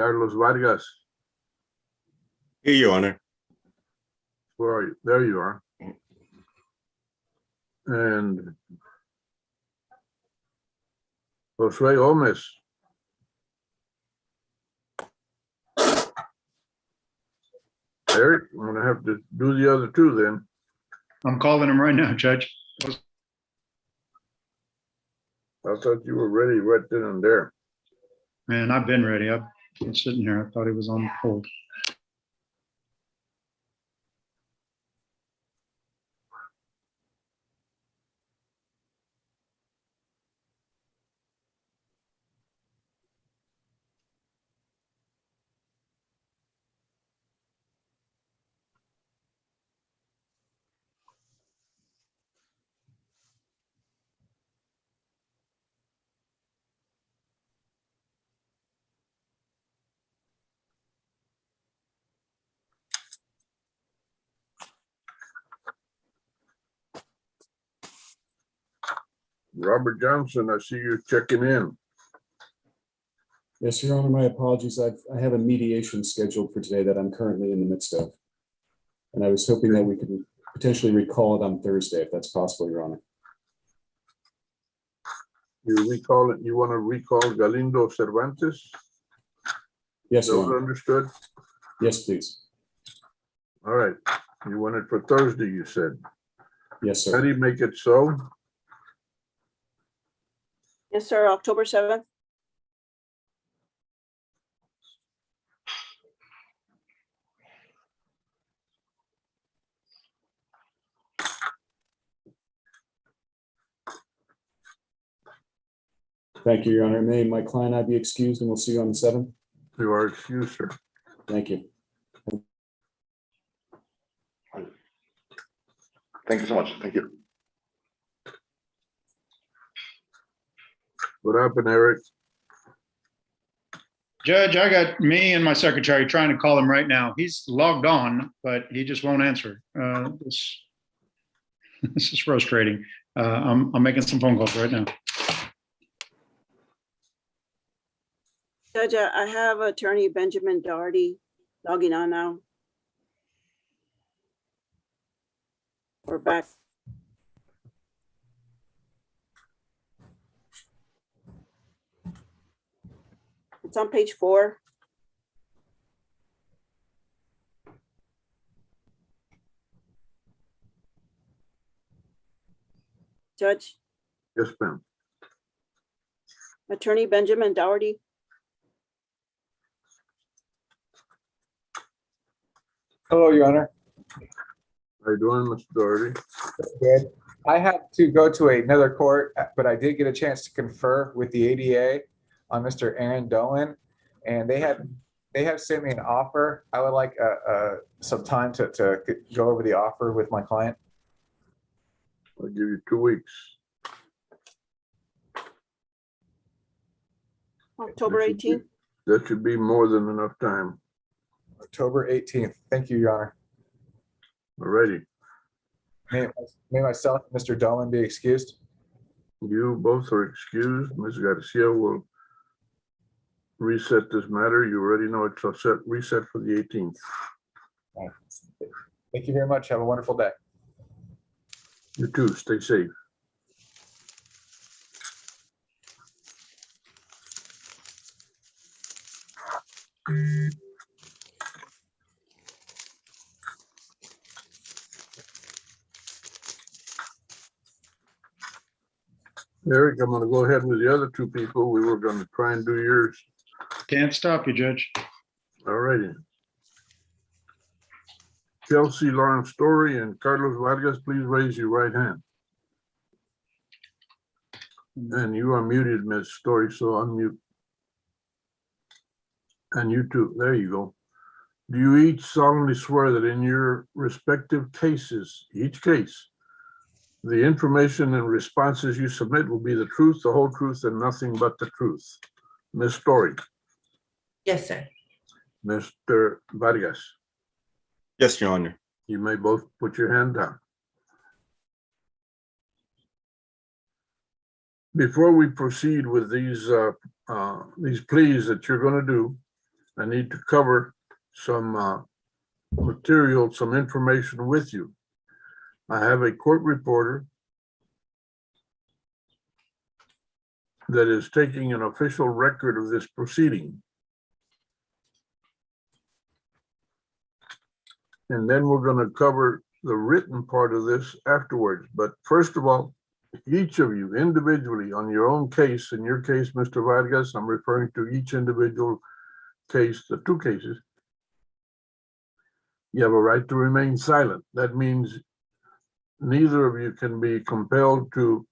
Carlos Vargas, Here, Your Honor. where are you? There you are. And Josue Gomez. Eric, I'm gonna have to do the other two then. I'm calling him right now, Judge. I thought you were ready right then and there. Man, I've been ready. I've been sitting here. I thought he was on hold. Robert Johnson, I see you checking in. Yes, Your Honor, my apologies. I have a mediation scheduled for today that I'm currently in the midst of. And I was hoping that we could potentially recall it on Thursday, if that's possible, Your Honor. You recall it, you want to recall Galindo Cervantes? Yes, Your Those Honor. understood? Yes, please. All right. You want it for Thursday, you said. Yes, How sir. do you make it so? Yes, sir, October 7th. Thank you, Your Honor. May my client I be excused, and we'll see you on the 7th. You are excused, sir. Thank you. Thank you so much. Thank you. What happened, Eric? Judge, I got me and my secretary trying to call him right now. He's logged on, but he just won't answer. This is frustrating. I'm making some phone calls right now. Judge, I have Attorney Benjamin Doherty logging on now. We're back. It's on page 4. Judge, Yes, ma'am. Attorney Benjamin Doherty. Hello, Your Honor. How you doing, Mr. Doherty? Good. I had to go to another court, but I did get a chance to confer with the ADA on Mr. Aaron Dolan, and they have sent me an offer. I would like some time to go over the offer with my client. I'll give you 2 weeks. October 18th. That should be more than enough time. October 18th. Thank you, Your Honor. Alrighty. May myself and Mr. Dolan be excused. You both are excused. Ms. Garcia will reset this matter. You already know it's a reset for the 18th. Thank you very much. Have a wonderful day. You too. Stay safe. Eric, I'm going to go ahead with the other two people. We were going to try and do yours. Can't stop you, Judge. All righty. Chelsea Lawrence Story and Carlos Vargas, please raise your right hand. And you are muted, Ms. Story, so unmute. And you too. There you go. Do you each solemnly swear that in your respective cases, each case, the information and responses you submit will be the truth, the whole truth, and nothing but the truth? Ms. Story. Yes, sir. Mr. Vargas, Yes, Your Honor. you may both put your hand down. Before we proceed with these pleas that you're going to do, I need to cover some material, some information with you. I have a court reporter that is taking an official record of this proceeding. And then we're going to cover the written part of this afterwards. But first of all, each of you individually on your own case, in your case, Mr. Vargas, I'm referring to each individual case, the two cases, you have a right to remain silent. That means neither of you can be compelled to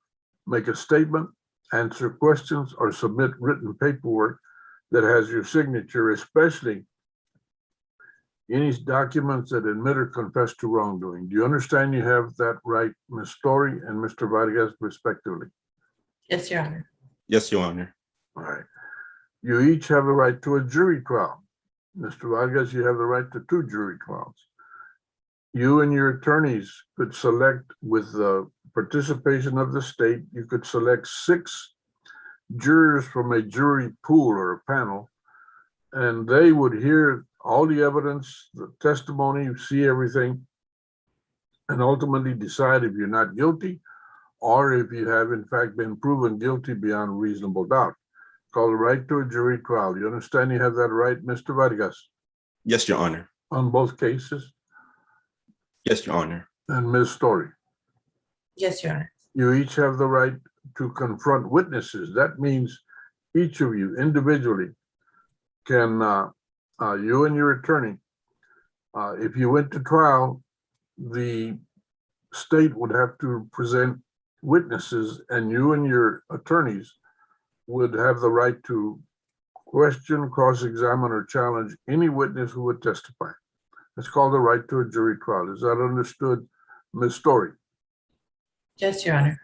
make a statement, answer questions, or submit written paperwork that has your signature, especially any documents that admit or confess to wrongdoing. Do you understand you have that right, Ms. Story and Mr. Vargas, respectively? Yes, Your Honor. Yes, Your Honor. All right. You each have the right to a jury trial. Mr. Vargas, you have the right to 2 jury trials. You and your attorneys could select, with the participation of the state, you could select 6 jurors from a jury pool or a panel, and they would hear all the evidence, the testimony, see everything, and ultimately decide if you're not guilty or if you have in fact been proven guilty beyond reasonable doubt. Called the right to a jury trial. You understand you have that right, Mr. Vargas, Yes, Your Honor. on both cases? Yes, Your Honor. And Ms. Story, Yes, Your Honor. you each have the right to confront witnesses. That means each of you individually can, you and your attorney, if you went to trial, the state would have to present witnesses, and you and your attorneys would have the right to question, cross-examine, or challenge any witness who would testify. It's called the right to a jury trial. Is that understood, Ms. Story? Yes, Your Honor.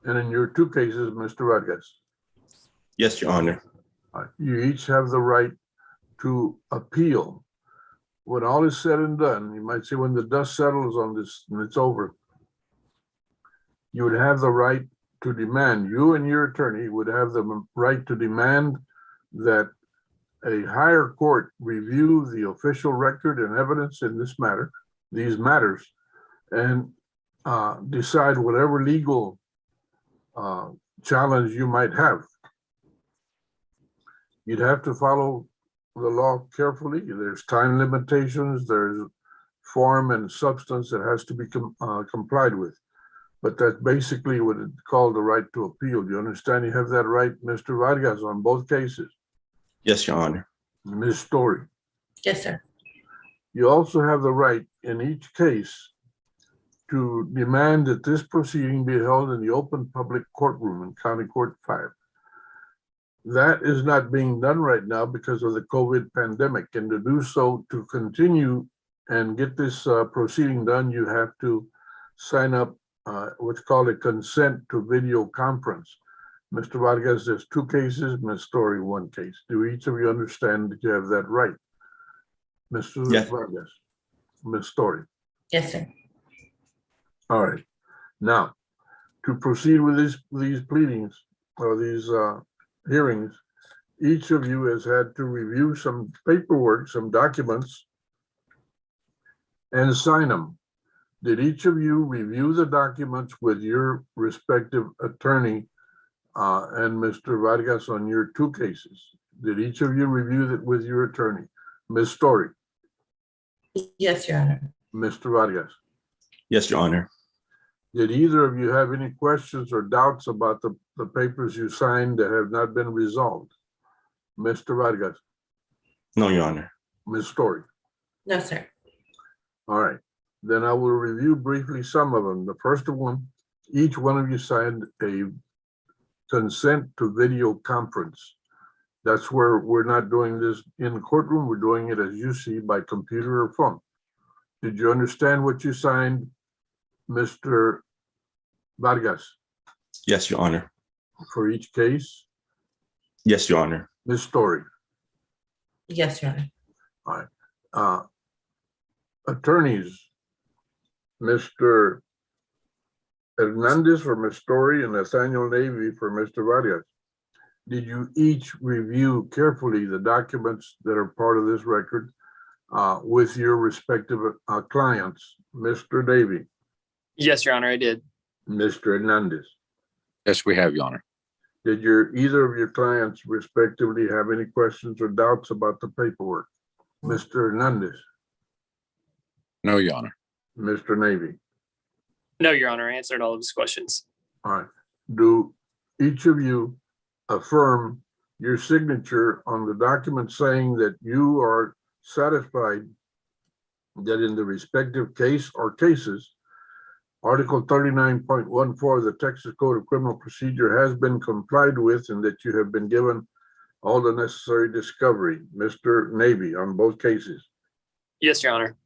And in your 2 cases, Mr. Vargas, Yes, Your Honor. you each have the right to appeal. When all is said and done, you might say when the dust settles on this and it's over, you would have the right to demand, you and your attorney would have the right to demand that a higher court review the official record and evidence in this matter, these matters, and decide whatever legal challenge you might have. You'd have to follow the law carefully. There's time limitations, there's form and substance that has to be complied with. But that's basically what it's called the right to appeal. Do you understand you have that right, Mr. Vargas, on both cases? Yes, Your Honor. Ms. Story, Yes, sir. you also have the right in each case to demand that this proceeding be held in the open public courtroom in County Court 5. That is not being done right now because of the COVID pandemic, and to do so, to continue and get this proceeding done, you have to sign up what's called a consent to video conference. Mr. Vargas, there's 2 cases, Ms. Story, 1 case. Do each of you understand that you have that right? Mr. Yes. Vargas, Ms. Story. Yes, sir. All right. Now, to proceed with these pleadings or these hearings, each of you has had to review some paperwork, some documents, and sign them. Did each of you review the documents with your respective attorney and Mr. Vargas on your 2 cases? Did each of you review it with your attorney? Ms. Story, Yes, Your Honor. Mr. Vargas, Yes, Your Honor. did either of you have any questions or doubts about the papers you signed that have not been resolved? Mr. Vargas, No, Your Honor. Ms. Story. No, sir. All right, then I will review briefly some of them. The first one, each one of you signed a consent to video conference. That's where we're not doing this in the courtroom. We're doing it, as you see, by computer or phone. Did you understand what you signed, Mr. Vargas, Yes, Your Honor. for each case? Yes, Your Honor. Ms. Story. Yes, Your Honor. All right. Attorneys, Mr. Hernandez for Ms. Story and Nathaniel Navy for Mr. Vargas. Did you each review carefully the documents that are part of this record with your respective clients? Mr. Davy, Yes, Your Honor, I did. Mr. Hernandez, Yes, we have, Your Honor. did either of your clients respectively have any questions or doubts about the paperwork? Mr. Hernandez, No, Your Honor. Mr. Navy. No, Your Honor, I answered all of his questions. All right. Do each of you affirm your signature on the document saying that you are satisfied that in the respective case or cases, Article 39.14 of the Texas Code of Criminal Procedure has been complied with and that you have been given all the necessary discovery? Mr. Navy, on both cases. Yes, Your Honor.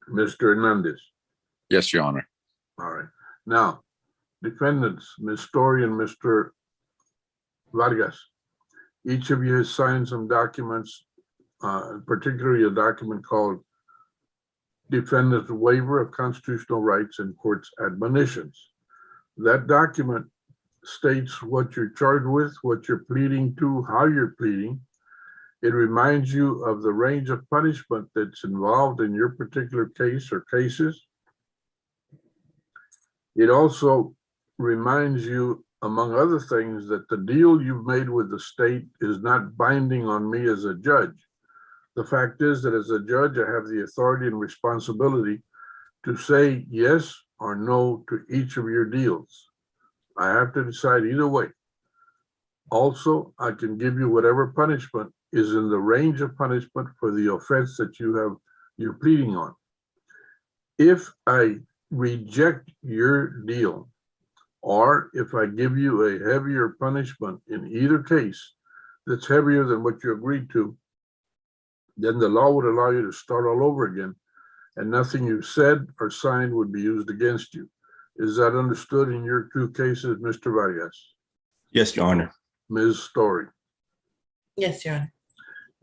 Mr. Hernandez. Yes, Your Honor. All right. Now, defendants, Ms. Story and Mr. Vargas, each of you has signed some documents, particularly a document called Defendant's Waiver of Constitutional Rights and Court's Admonitions. That document states what you're charged with, what you're pleading to, how you're pleading. It reminds you of the range of punishment that's involved in your particular case or cases. It also reminds you, among other things, that the deal you've made with the state is not binding on me as a judge. The fact is that as a judge, I have the authority and responsibility to say yes or no to each of your deals. I have to decide either way. Also, I can give you whatever punishment is in the range of punishment for the offense that you're pleading on. If I reject your deal, or if I give you a heavier punishment in either case that's heavier than what you agreed to, then the law would allow you to start all over again, and nothing you said or signed would be used against you. Is that understood in your two cases, Mr. Vargas? Yes, Your Honor. Ms. Story? Yes, Your Honor.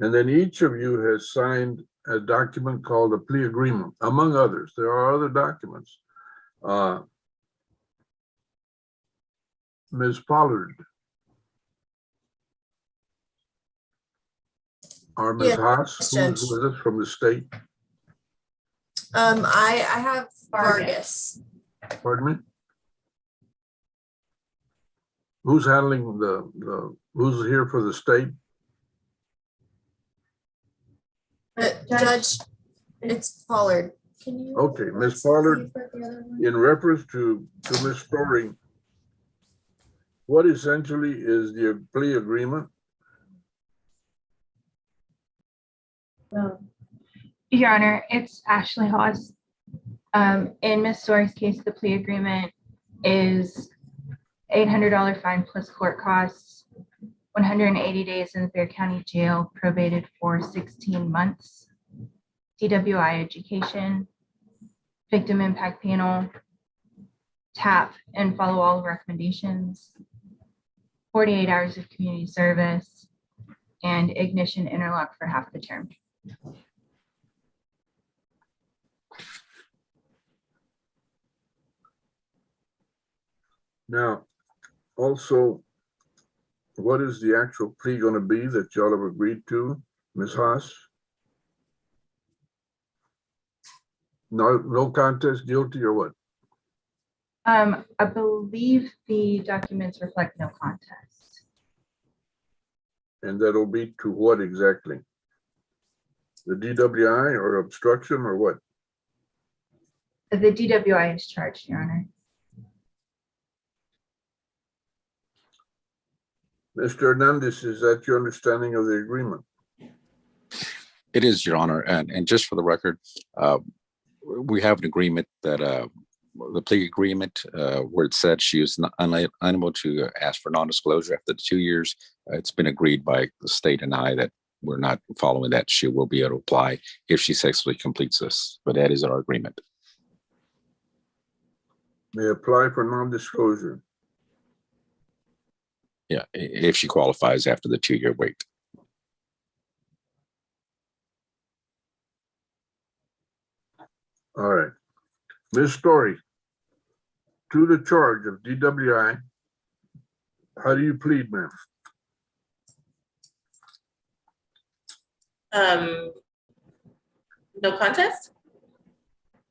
And then each of you has signed a document called a plea agreement, among others. There are other documents. Ms. Pollard? Or Ms. Yes, Haas, Judge. who's with us from the state? I have Vargas. Pardon me? Who's handling who's here for the state? Judge, it's Pollard. Can you? Okay, Ms. Pollard, in reference to Ms. Story, what essentially is the plea agreement? Your Honor, it's Ashley Hawes. In Ms. Story's case, the plea agreement is $800 fine plus court costs, 180 days in Bexar County Jail, probated for 16 months, DWI education, victim impact panel, tap and follow all recommendations, 48 hours of community service, and ignition interlock for half the term. Now, also, what is the actual plea going to be that y'all have agreed to, Ms. Haas? No contest, guilty, or what? I believe the documents reflect no contest. And that'll be to what exactly? The DWI or obstruction or what? The DWI is charged, Your Honor. Mr. Hernandez, is that your understanding of the agreement? It is, Your Honor. And just for the record, we have an agreement that the plea agreement where it said she was unable to ask for non-disclosure after the 2 years. It's been agreed by the state and I that we're not following that. She will be able to apply if she successfully completes this, but that is our agreement. May apply for non-disclosure. Yeah, if she qualifies after the 2-year wait. All right. Ms. Story, to the charge of DWI, how do you plead, ma'am? No contest?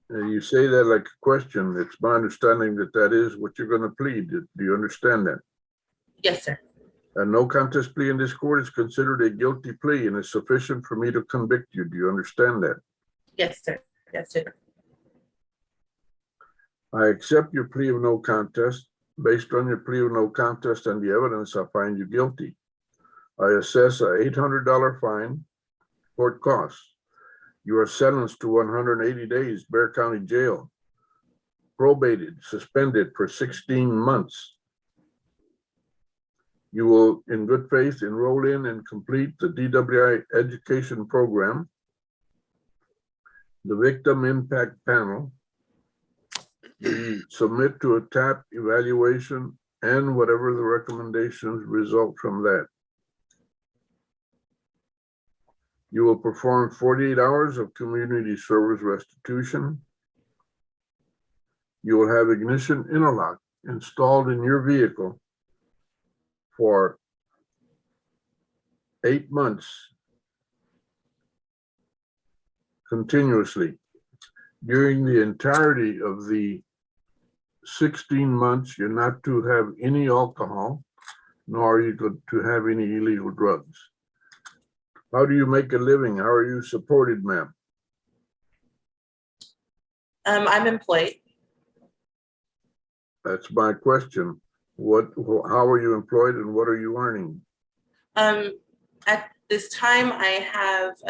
You say that like a question. It's my understanding that that is what you're gonna plead. Do you understand that? Yes, sir. A no contest plea in this court is considered a guilty plea and is sufficient for me to convict you. Do you understand that? Yes, sir. Yes, sir. I accept your plea of no contest. Based on your plea of no contest and the evidence, I find you guilty. I assess a $800 fine, court costs. You are sentenced to 180 days, Bear County Jail, probated, suspended for 16 months. You will, in good faith, enroll in and complete the DWI education program, the victim impact panel, submit to a TAP evaluation, and whatever the recommendations result from that. You will perform 48 hours of community service restitution. You will have ignition interlock installed in your vehicle for 8 months continuously. During the entirety of the 16 months, you're not to have any alcohol, nor are you to have any illegal drugs. How do you make a living? How are you supported, ma'am? I'm employed. That's my question. How are you employed and what are you earning? At this time, I have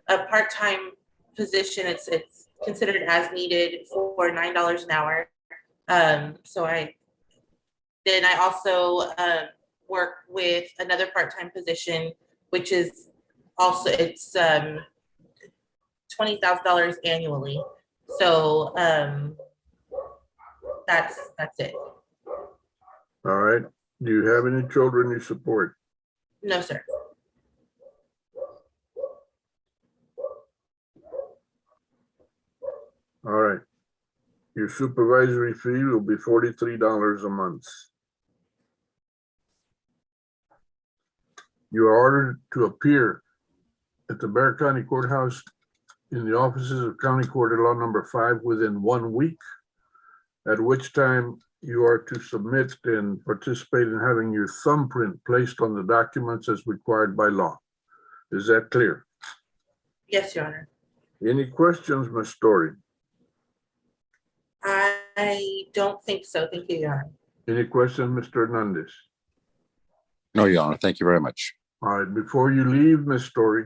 a part-time position. It's considered as needed for $9 an hour. So I also work with another part-time position, which is also, it's $20,000 annually. So that's it. All right. Do you have any children you support? No, sir. All right. Your supervisory fee will be $43 a month. You are ordered to appear at the Bear County Courthouse in the offices of County Court at Law Number 5 within 1 week, at which time you are to submit and participate in having your thumbprint placed on the documents as required by law. Is that clear? Yes, Your Honor. Any questions, Ms. Story? I don't think so. Thank you, Your Honor. Any questions, Mr. Hernandez? No, Your Honor. Thank you very much. All right, before you leave, Ms. Story,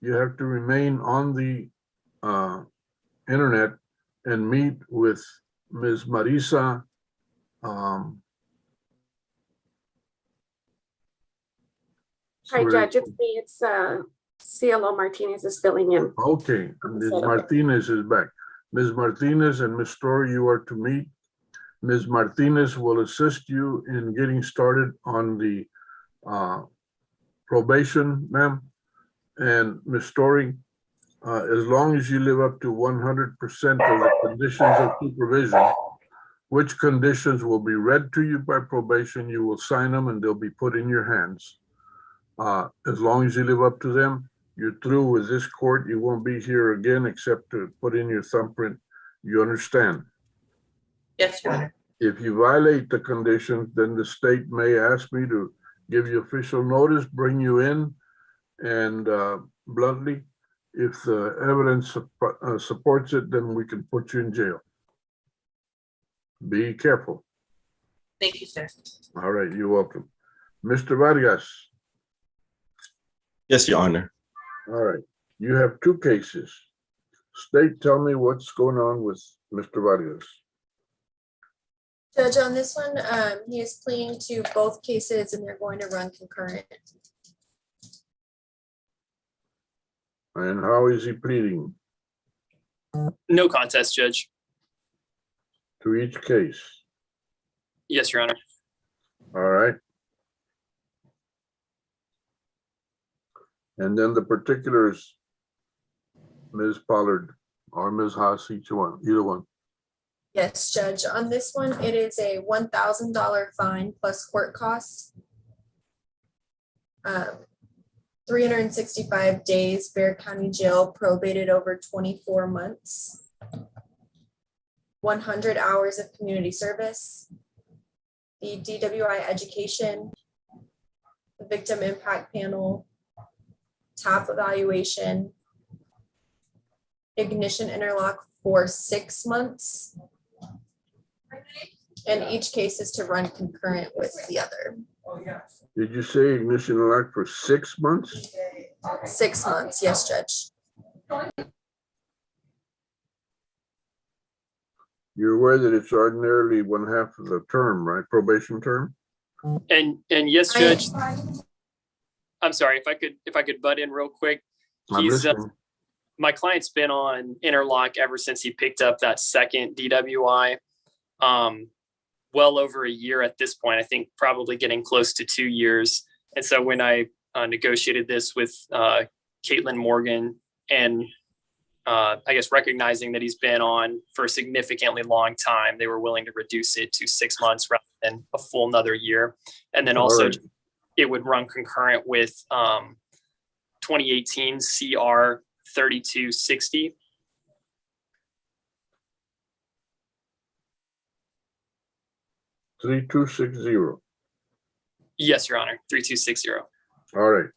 you have to remain on the internet and meet with Ms. Marisa. Hi, Judge. It's me. It's CLO Martinez is filling in. Okay, Ms. Martinez is back. Ms. Martinez and Ms. Story, you are to meet. Ms. Martinez will assist you in getting started on the probation, ma'am. And Ms. Story, as long as you live up to 100% of the conditions of supervision, which conditions will be read to you by probation, you will sign them and they'll be put in your hands. As long as you live up to them, you're through with this court. You won't be here again except to put in your thumbprint. You understand? Yes, Your Honor. If you violate the conditions, then the state may ask me to give you official notice, bring you in, and bluntly, if the evidence supports it, then we can put you in jail. Be careful. Thank you, sir. All right, you're welcome. Mr. Vargas. Yes, Your Honor. All right, you have 2 cases. State, tell me what's going on with Mr. Vargas. Judge, on this one, he is pleading to both cases and they're going to run concurrent. And how is he pleading? No contest, Judge. To each case? Yes, Your Honor. All right. And then the particulars, Ms. Pollard or Ms. Haas, each one, either one. Yes, Judge. On this one, it is a $1,000 fine plus court costs. 365 days, Bear County Jail, probated over 24 months. 100 hours of community service. The DWI education, the victim impact panel, TAP evaluation, ignition interlock for 6 months. And each case is to run concurrent with the other. Did you say ignition lock for 6 months? 6 months, yes, Judge. You're aware that it's ordinarily 1/2 of the term, right? Probation term? And yes, Judge, I'm sorry, if I could butt in real quick. I'm He's listening. my client's been on interlock ever since he picked up that second DWI. Well over a year at this point, I think probably getting close to 2 years. And so when I negotiated this with Caitlin Morgan and I guess recognizing that he's been on for a significantly long time, they were willing to reduce it to 6 months rather than a full another year. And then also All right. it would run concurrent with 2018 CR 3260. $3,260. Yes, Your Honor, 3260. All right.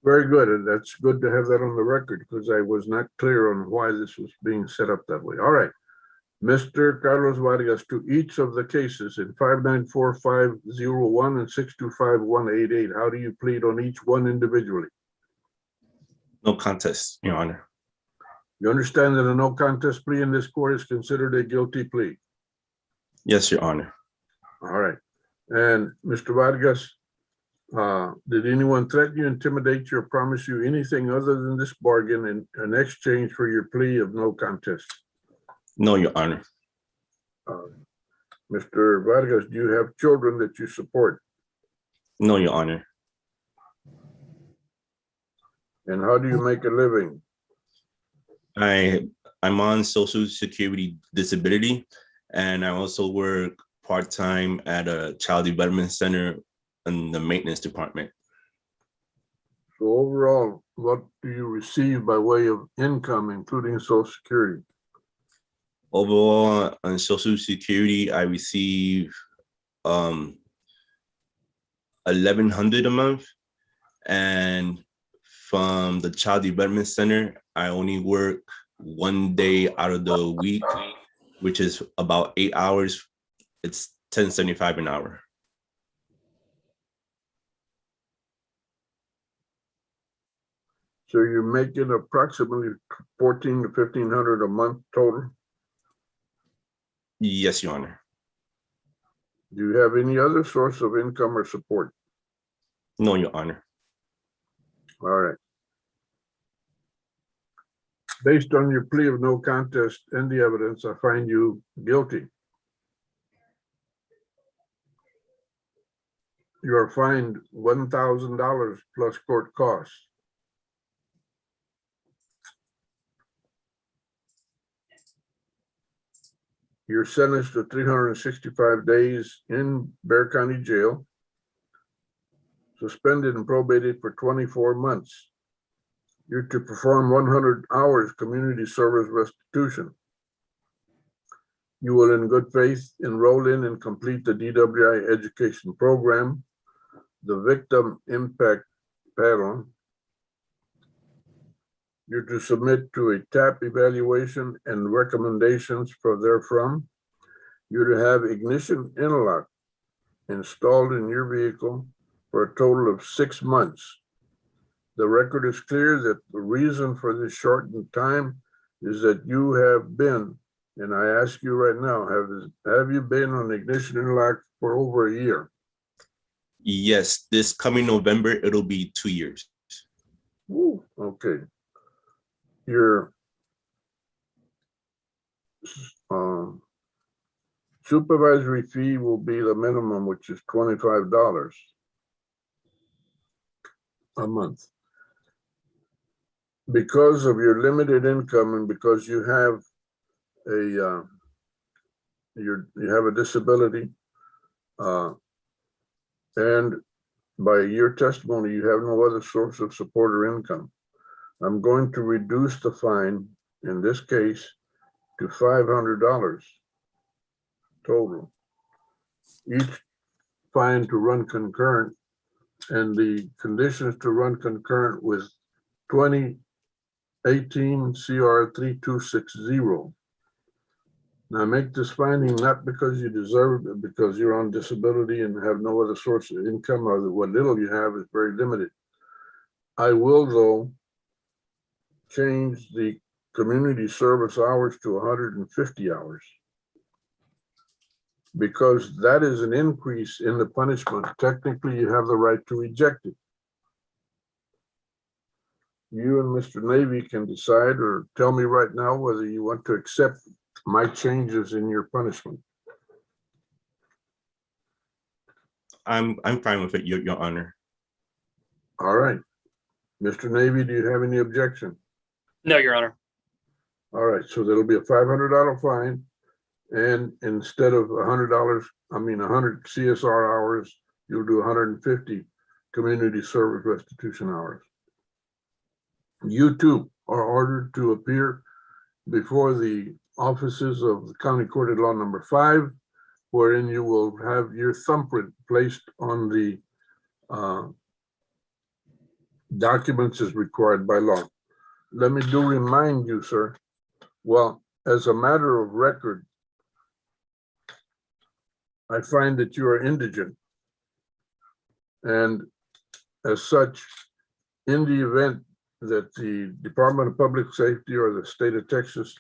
Very good. And that's good to have that on the record because I was not clear on why this was being set up that way. All right. Mr. Carlos Vargas, to each of the cases in 594-501 and 625-188, how do you plead on each one individually? No contest, Your Honor. You understand that a no contest plea in this court is considered a guilty plea? Yes, Your Honor. All right. And Mr. Vargas, did anyone threaten you, intimidate you, or promise you anything other than this bargain in exchange for your plea of no contest? No, Your Honor. Mr. Vargas, do you have children that you support? No, Your Honor. And how do you make a living? I'm on Social Security disability, and I also work part-time at a child development center in the maintenance department. So overall, what do you receive by way of income, including Social Security? Overall, on Social Security, I receive $1,100 a month, and from the child development center, I only work 1 day out of the week, which is about 8 hours. It's $10.75 an hour. So you're making approximately $1,400 to $1,500 a month total? Yes, Your Honor. Do you have any other source of income or support? No, Your Honor. All right. Based on your plea of no contest and the evidence, I find you guilty. You are fined $1,000 plus court costs. You're sentenced to 365 days in Bear County Jail, suspended and probated for 24 months. You're to perform 100 hours community service restitution. You will in good faith enroll in and complete the DWI education program, the victim impact panel. You're to submit to a TAP evaluation and recommendations for therefrom. You're to have ignition interlock installed in your vehicle for a total of 6 months. The record is clear that the reason for this shortened time is that you have been, and I ask you right now, have you been on ignition interlock for over a year? Yes, this coming November, it'll be 2 years. Ooh, okay. Your supervisory fee will be the minimum, which is $25 a month. Because of your limited income and because you have you have a disability and By your testimony, you have no other source of support or income. I'm going to reduce the fine in this case to $500 total. Each fine to run concurrent, and the conditions to run concurrent with 2018 CR 3260. Now make this finding not because you deserve it, but because you're on disability and have no other source of income, or that what little you have is very limited. I will, though, change the community service hours to 150 hours, because that is an increase in the punishment. Technically, you have the right to reject it. You and Mr. Navy can decide, or tell me right now whether you want to accept my changes in your punishment. I'm fine with it, Your Honor. All right. Mr. Navy, do you have any objection? No, Your Honor. All right, so there'll be a $500 fine, and instead of $100, 100 CSR hours, you'll do 150 community service restitution hours. You too are ordered to appear before the offices of the County Court at Law Number 5, wherein you will have your thumbprint placed on the documents as required by law. Let me remind you, sir, well, as a matter of record, I find that you are indigent. And as such, in the event that the Department of Public Safety or the state of Texas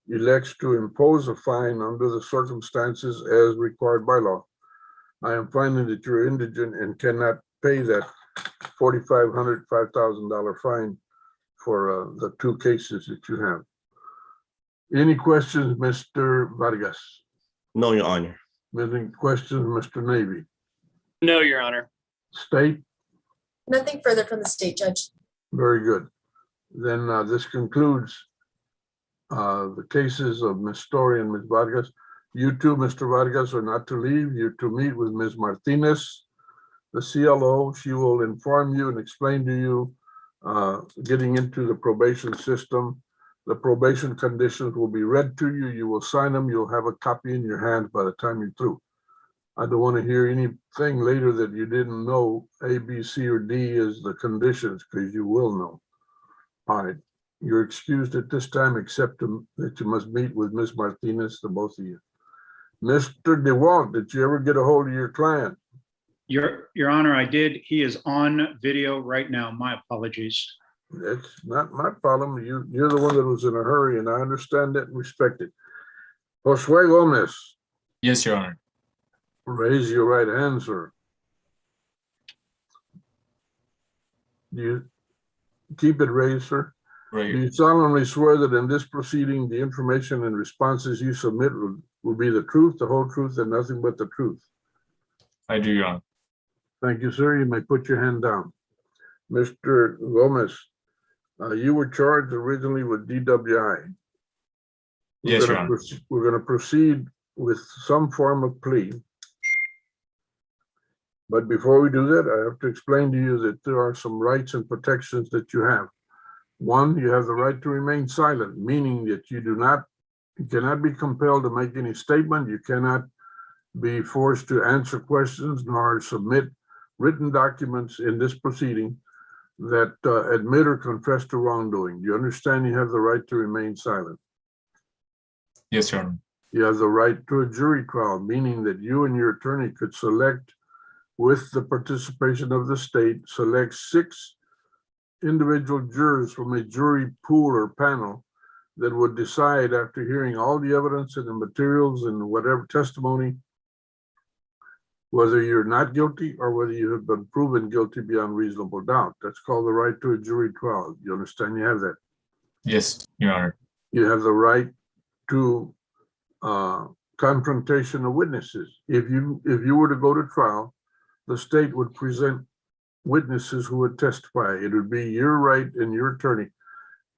elects to impose a fine under the circumstances as required by law, I am finding that you're indigent and cannot pay that $4,500, $5,000 fine for the two cases that you have. Any questions, Mr. Vargas? No, Your Honor. Any questions, Mr. Navy? No, Your Honor. State? Nothing further from the state, Judge. Very good. Then this concludes the cases of Ms. Story and Ms. Vargas. You two, Mr. Vargas, are not to leave. You're to meet with Ms. Martinez, the CLO. She will inform you and explain to you getting into the probation system. The probation conditions will be read to you. You will sign them. You'll have a copy in your hands by the time you're through. I don't want to hear anything later that you didn't know A, B, C, or D is the conditions, because you will know. All right. You're excused at this time, except that you must meet with Ms. Martinez, the both of you. Mr. DeWalt, did you ever get a hold of your client? Your Honor, I did. He is on video right now. My apologies. It's not my problem. You're the one that was in a hurry, and I understand that and respect it. Josue Gomez. Yes, Your Honor. Raise your right hand, sir. Do you keep it raised, sir? Right. Do you solemnly swear that in this proceeding, the information and responses you submit will be the truth, the whole truth, and nothing but the truth? I do, Your Honor. Thank you, sir. You may put your hand down. Mr. Gomez, you were charged originally with DWI. Yes, Your Honor. We're going to proceed with some form of plea. But before we do that, I have to explain to you that there are some rights and protections that you have. One, you have the right to remain silent, meaning that you cannot be compelled to make any statement. You cannot be forced to answer questions nor submit written documents in this proceeding that admit or confess to wrongdoing. You understand you have the right to remain silent? Yes, Your Honor. You have the right to a jury trial, meaning that you and your attorney could select, with the participation of the state, select 6 individual jurors from a jury pool or panel that would decide, after hearing all the evidence and the materials and whatever testimony, whether you're not guilty or whether you have been proven guilty beyond reasonable doubt. That's called the right to a jury trial. You understand you have that? Yes, Your Honor. You have the right to confrontation of witnesses. If you were to go to trial, the state would present witnesses who would testify. It would be your right and your attorney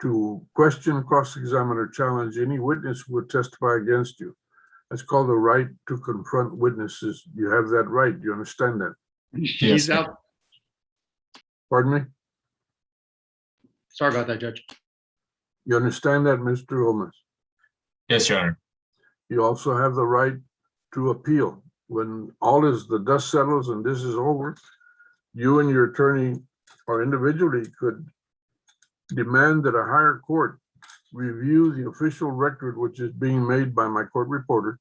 to question, cross-examine, or challenge any witness who would testify against you. That's called the right to confront witnesses. You have that right. Do you understand that? He's out Pardon me? Sorry about that, Judge. You understand that, Mr. Gomez? Yes, Your Honor. You also have the right to appeal. When the dust settles and this is over, you and your attorney or individually could demand that a higher court review the official record which is being made by my court reporter.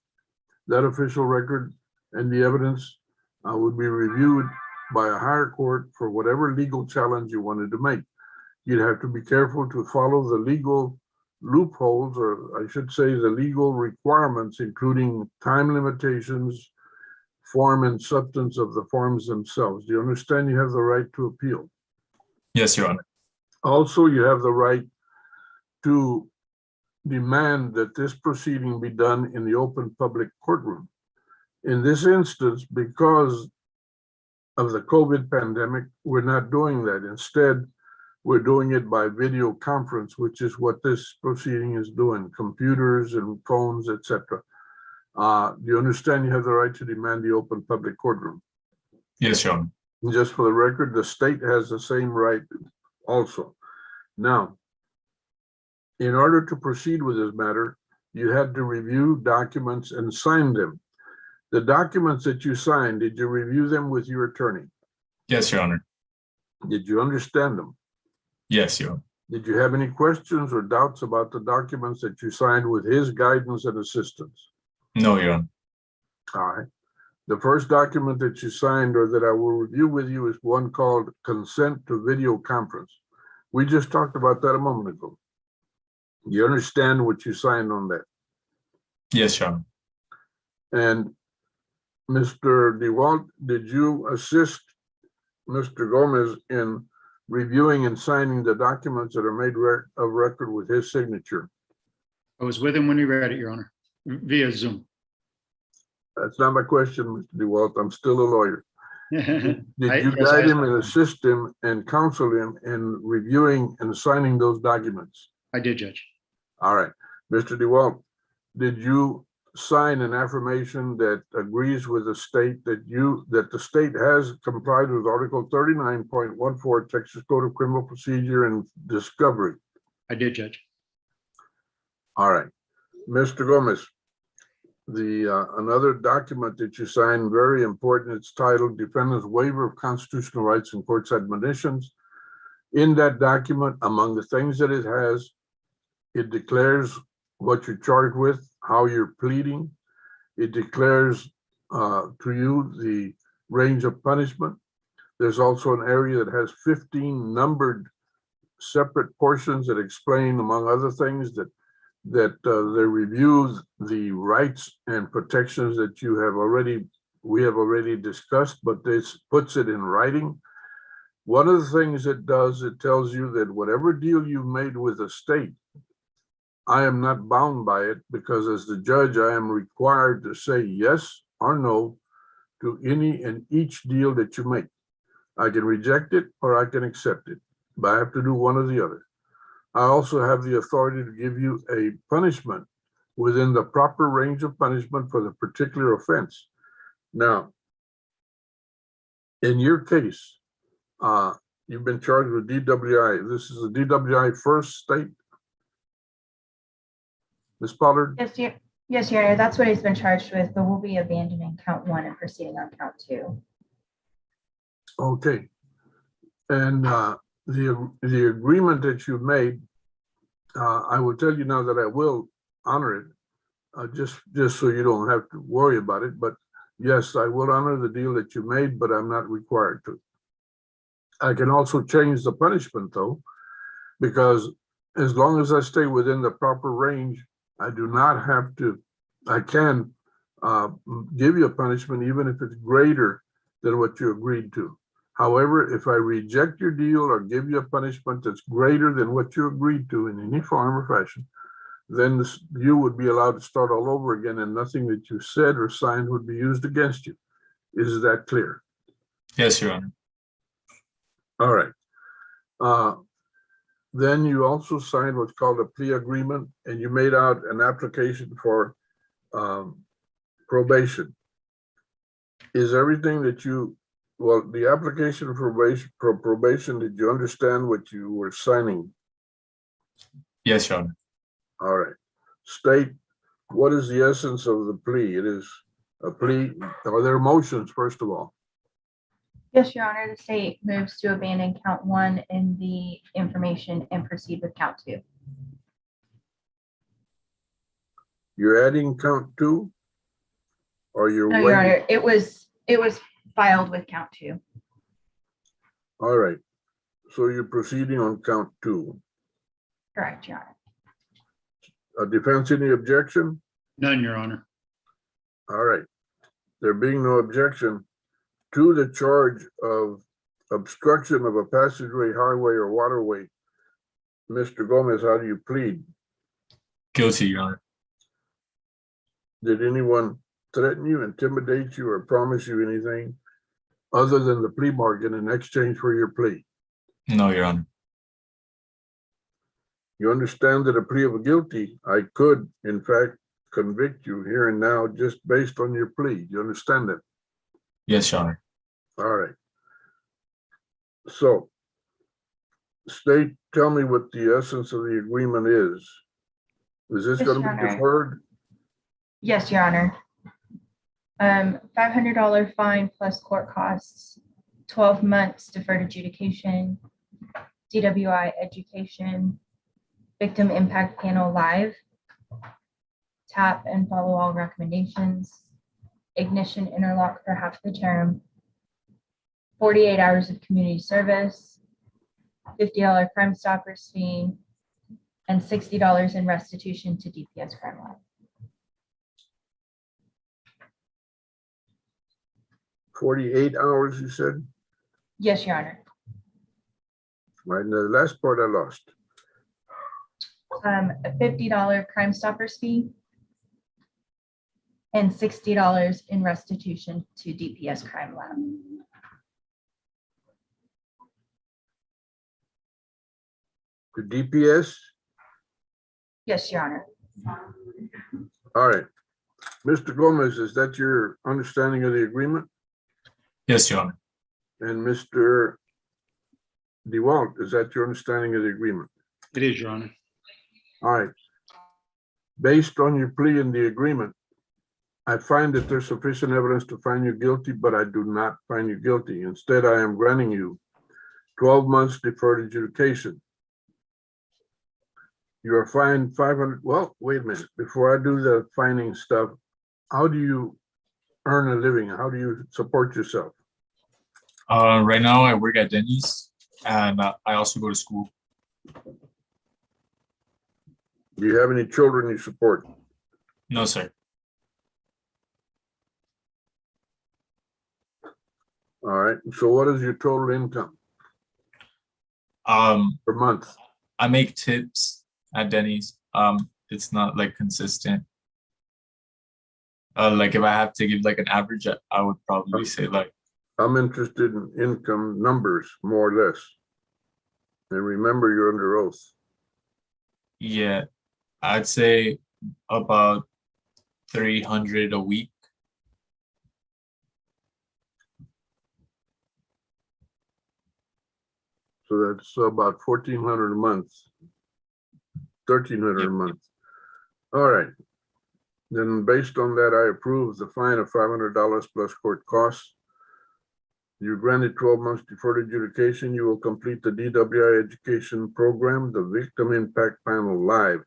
That official record and the evidence would be reviewed by a higher court for whatever legal challenge you wanted to make. You'd have to be careful to follow the legal loopholes, or I should say the legal requirements, including time limitations, form and substance of the forms themselves. Do you understand you have the right to appeal? Yes, Your Honor. Also, you have the right to demand that this proceeding be done in the open public courtroom. In this instance, because of the COVID pandemic, we're not doing that. Instead, we're doing it by video conference, which is what this proceeding is doing, computers and phones, etc. Do you understand you have the right to demand the open public courtroom? Yes, Your Honor. And just for the record, the state has the same right also. Now, in order to proceed with this matter, you had to review documents and sign them. The documents that you signed, did you review them with your attorney? Yes, Your Honor. Did you understand them? Yes, Your Honor. Did you have any questions or doubts about the documents that you signed with his guidance and assistance? No, Your Honor. All right. The first document that you signed or that I will review with you is one called consent to video conference. We just talked about that a moment ago. You understand what you signed on that? Yes, Your Honor. And Mr. DeWalt, did you assist Mr. Gomez in reviewing and signing the documents that are made of record with his signature? I was with him when he read it, Your Honor, via Zoom. That's not my question, Mr. DeWalt. I'm still a lawyer. Did you Yes, guide him and assist him and counsel him in reviewing and signing those documents? I did, Judge. All right. Mr. DeWalt, did you sign an affirmation that agrees with the state that the state has complied with Article 39.14 Texas Code of Criminal Procedure and Discovery? I did, Judge. All right. Mr. Gomez, another document that you signed, very important, it's titled Defendant's Waiver of Constitutional Rights and Court's Admonitions. In that document, among the things that it has, it declares what you're charged with, how you're pleading. It declares to you the range of punishment. There's also an area that has 15 numbered separate portions that explain, among other things, that they review the rights and protections that we have already discussed, but this puts it in writing. One of the things it does, it tells you that whatever deal you made with the state, I am not bound by it, because as the judge, I am required to say yes or no to any and each deal that you make. I can reject it or I can accept it, but I have to do one or the other. I also have the authority to give you a punishment within the proper range of punishment for the particular offense. Now, in your case, you've been charged with DWI. This is a DWI first state. Ms. Pollard? Yes, Your Honor, that's what he's been charged with, but we'll be abandoning count 1 and proceeding on count 2. Okay. And the agreement that you made, I will tell you now that I will honor it, just so you don't have to worry about it. But yes, I will honor the deal that you made, but I'm not required to. I can also change the punishment though, because as long as I stay within the proper range, I do not have to, I can give you a punishment even if it's greater than what you agreed to. However, if I reject your deal or give you a punishment that's greater than what you agreed to in any form or fashion, then you would be allowed to start all over again, and nothing that you said or signed would be used against you. Is that clear? Yes, Your Honor. All right. Then you also signed what's called a plea agreement, and you made out an application for probation. Is everything that you Well, the application for probation, did you understand what you were signing? Yes, Your Honor. All right. State, what is the essence of the plea? It is a plea. Are there motions, first of all? Yes, Your Honor, the state moves to abandon count 1 in the information and proceed with count 2. You're adding count 2? Or you're No, Your waiting? Honor, it was filed with count 2. All right. So you're proceeding on count 2. Correct, Your Honor. Defense, any objection? None, Your Honor. All right. There being no objection to the charge of obstruction of a passageway, highway, or waterway, Mr. Gomez, how do you plead? Guilty, Your Honor. Did anyone threaten you, intimidate you, or promise you anything other than the plea bargain in exchange for your plea? No, Your Honor. You understand that a plea of guilty, I could, in fact, convict you here and now just based on your plea. You understand that? Yes, Your Honor. All right. So, state, tell me what the essence of the agreement is. Is this Yes, going to Your be Honor. deferred? Yes, Your Honor. $500 fine plus court costs, 12 months deferred adjudication, DWI education, victim impact panel live, tap and follow all recommendations, ignition interlock for half the term, 48 hours of community service, $50 Crime Stoppers fee, and $60 in restitution to DPS Crime Lab. 48 hours, you said? Yes, Your Honor. Right, and the last part I lost. A $50 Crime Stoppers fee and $60 in restitution to DPS Crime Lab. To DPS? Yes, Your Honor. All right. Mr. Gomez, is that your understanding of the agreement? Yes, Your Honor. And Mr. DeWalt, is that your understanding of the agreement? It is, Your Honor. All right. Based on your plea in the agreement, I find that there's sufficient evidence to find you guilty, but I do not find you guilty. Instead, I am granting you 12 months deferred adjudication. You are fined 500. Well, wait a minute. Before I do the fining stuff, how do you earn a living? How do you support yourself? Right now I work at Denny's and I also go to school. Do you have any children you support? No, sir. All right. So what is your total income per month? I make tips at Denny's. It's not like consistent. Like if I have to give like an average, I would probably say like. I'm interested in income numbers, more or less. And remember, you're under oath. Yeah, I'd say about 300 a week. So that's about 1,400 a month, 1,300 a month. All right. Then based on that, I approve the fine of $500 plus court costs. You granted 12 months deferred adjudication. You will complete the DWI education program, the Victim Impact Panel live.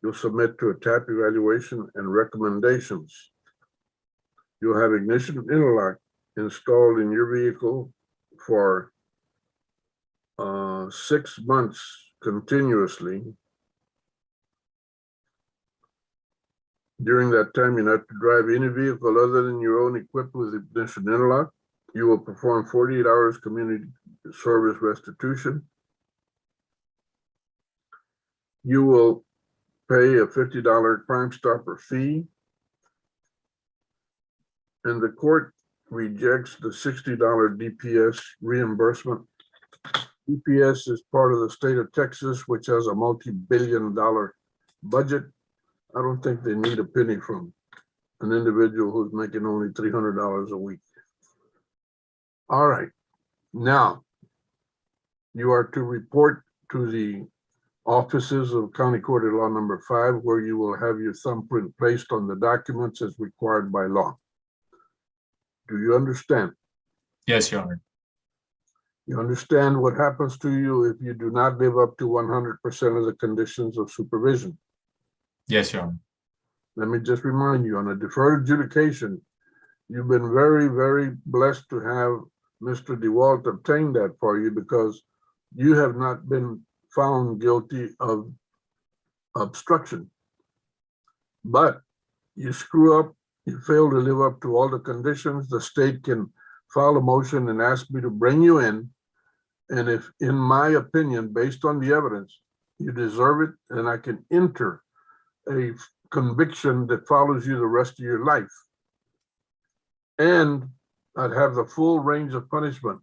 You'll submit to a TAP evaluation and recommendations. You'll have ignition interlock installed in your vehicle for 6 months continuously. During that time, you're not to drive any vehicle other than your own equipped with ignition interlock. You will perform 48 hours community service restitution. You will pay a $50 Crime Stopper fee. And the court rejects the $60 DPS reimbursement. DPS is part of the state of Texas, which has a multi-billion-dollar budget. I don't think they need a penny from an individual who's making only $300 a week. All right. Now, you are to report to the offices of County Court of Law number 5, where you will have your thumbprint placed on the documents as required by law. Do you understand? Yes, Your Honor. You understand what happens to you if you do not live up to 100% of the conditions of supervision? Yes, Your Honor. Let me just remind you, on a deferred adjudication, you've been very, very blessed to have Mr. DeWalt obtain that for you, because you have not been found guilty of obstruction. But you screw up, you fail to live up to all the conditions, the state can file a motion and ask me to bring you in. And if, in my opinion, based on the evidence, you deserve it, and I can enter a conviction that follows you the rest of your life. And I'd have the full range of punishment,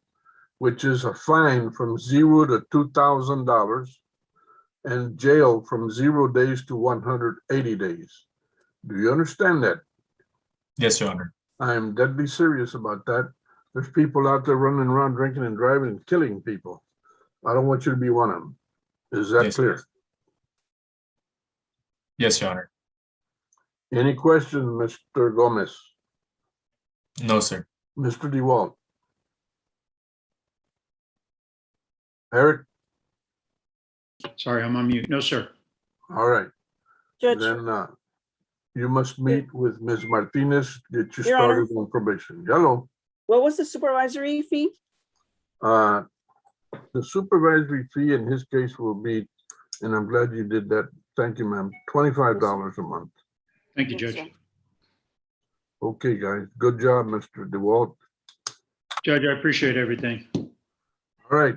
which is a fine from $0 to $2,000 and jail from 0 days to 180 days. Do you understand that? Yes, Your Honor. I am deadly serious about that. There's people out there running around drinking and driving and killing people. I don't want you to be one of them. Is that Yes. clear? Yes, Your Honor. Any question, Mr. Gomez? No, sir. Mr. DeWalt? Eric? Sorry, I'm on mute. No, sir. All right. Judge, Then you must meet with Ms. Martinez, get you Your Honor. started on probation. Hello. what was the supervisory fee? The supervisory fee in his case will be, and I'm glad you did that. Thank you, ma'am. $25 a month. Thank you, Yes, Judge. sir. Okay, guys. Good job, Mr. DeWalt. Judge, I appreciate everything. All right.